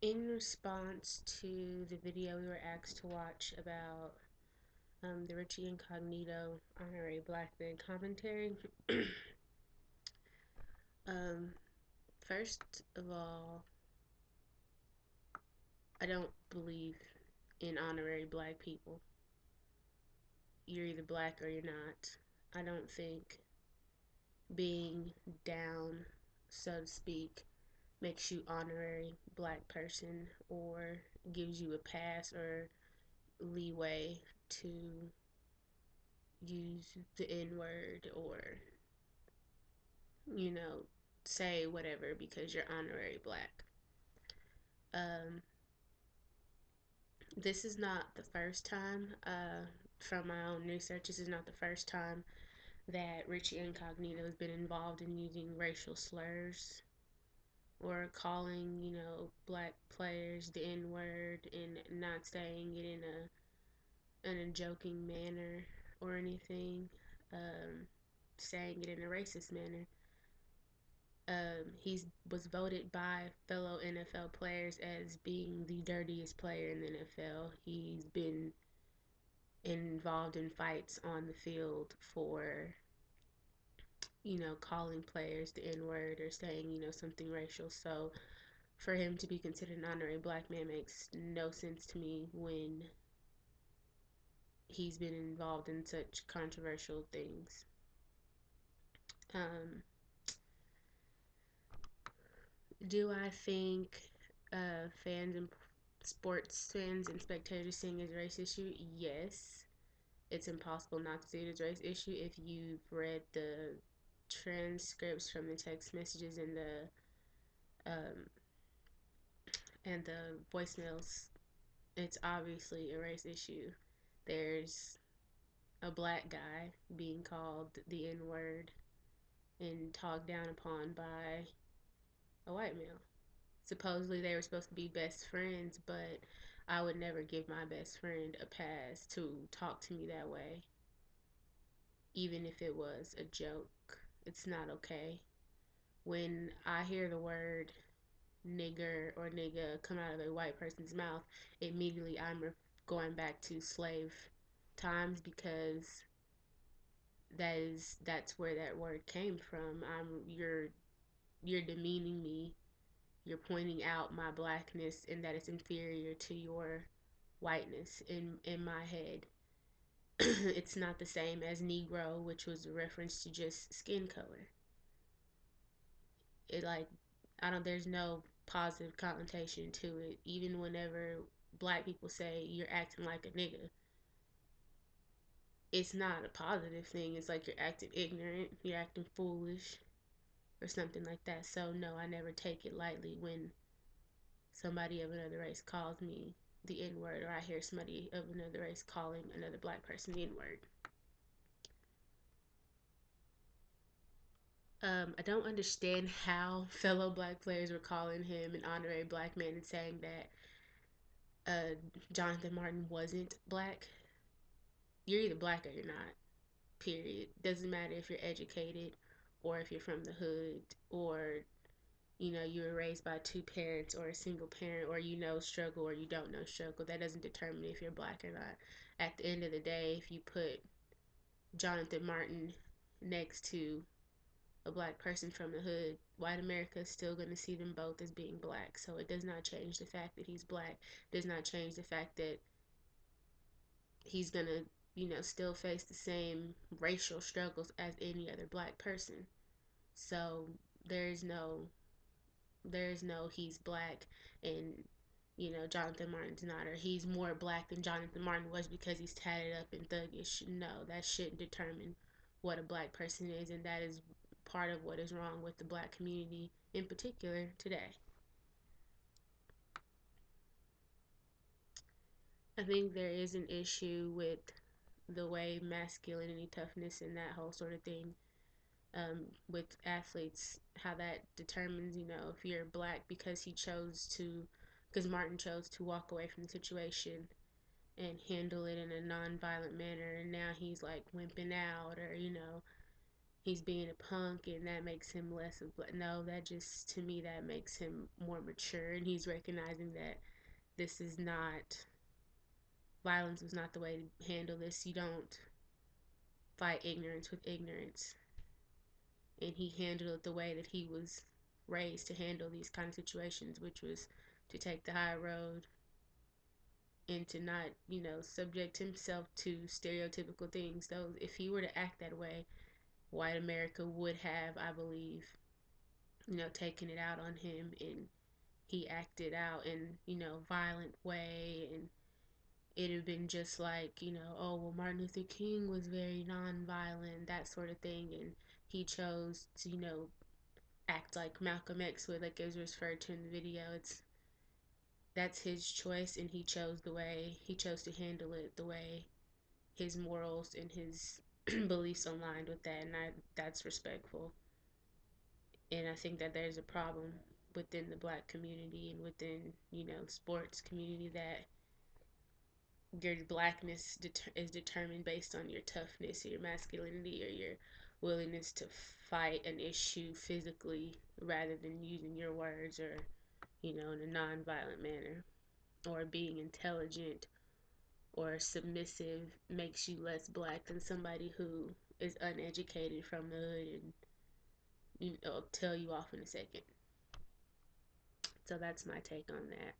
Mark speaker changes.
Speaker 1: In response to the video we were asked to watch about the Richie Incognito Honorary Black Man commentary, um, first of all, I don't believe in honorary black people. You're either black or you're not. I don't think being down, so to speak, makes you honorary black person or gives you a pass or leeway to use the N word or, you know, say whatever because you're honorary black. Um, this is not the first time, from my own research, this is not the first time that Richie Incognito has been involved in using racial slurs or calling, black players the N word and not saying it in a joking manner or anything, saying it in a racist manner. He was voted by fellow NFL players as being the dirtiest player in the NFL. He's been involved in fights on the field for, calling players the N word or saying, something racial. So for him to be considered an honorary black man makes no sense to me when he's been involved in such controversial things. Um, do I think fans and sports fans and spectators seeing it as a race issue? Yes. It's impossible not to see it as a race issue if you've read the transcripts from the text messages um, and the voicemails. It's obviously a race issue. There's a black guy being called the N word and talked down upon by a white male. Supposedly they were supposed to be best friends, but I would never give my best friend a pass to talk to me that way, even if it was a joke. It's not okay. When I hear the word nigger or nigga come out of a white person's mouth, immediately I'm going back to slave times because that's where that word came from. You're demeaning me. You're pointing out my blackness and that it's inferior to your whiteness in my head. It's not the same as Negro, which was a reference to just skin color. It like I don't there's no positive connotation to it. Even whenever black people say you're acting like a nigga, it's not a positive thing. It's like you're acting ignorant, you're acting foolish or something like that. So no, I never take it lightly when somebody of another race calls me the N word or I hear somebody of another race calling another black person the N word. I don't understand how fellow black players were calling him an honorary black man and saying that Jonathan Martin wasn't black. You're either black or you're not. Period. Doesn't matter if you're educated or if you're from the hood or you were raised by two parents or a single parent or struggle or you don't know struggle. That doesn't determine if you're black or not. At the end of the day, if you put Jonathan Martin next to a black person from the hood, white America is still going to see them both as being black. So it does not change the fact that he's black. It does not change the fact that he's going to, still face the same racial struggles as any other black person. So there's no he's black and Jonathan Martin's not, or he's more black than Jonathan Martin was because he's tatted up and thuggish. No, that shouldn't determine what a black person is, and that is part of what is wrong with the black community in particular today. I think there is an issue with the way masculinity, toughness, and that whole sort of thing, with athletes, how that determines, if you're black because Martin chose to walk away from the situation and handle it in a non-violent manner, and now he's like wimping out, or he's being a punk and that makes him less of no, that just to me that makes him more mature, and he's recognizing that this is not violence was not the way to handle this. You don't fight ignorance with ignorance, and he handled it the way that he was raised to handle these kind of situations, which was to take the high road and to not, subject himself to stereotypical things. Though if he were to act that way, white America would have, I believe, taken it out on him, and he acted out in, violent way, and it'd have been just like, oh well, Martin Luther King was very non-violent, that sort of thing, and he chose to, act like Malcolm X would, like it was referred to in the video. That's his choice, and he chose to handle it the way his morals and his beliefs aligned with that, and that's respectful. And I think that there's a problem within the black community and within, sports community, that your blackness is determined based on your toughness or your masculinity or your willingness to fight an issue physically rather than using your words, or, in a non-violent manner, or being intelligent or submissive makes you less black than somebody who is uneducated from the hood, and I'll tell you off in a second. So that's my take on that.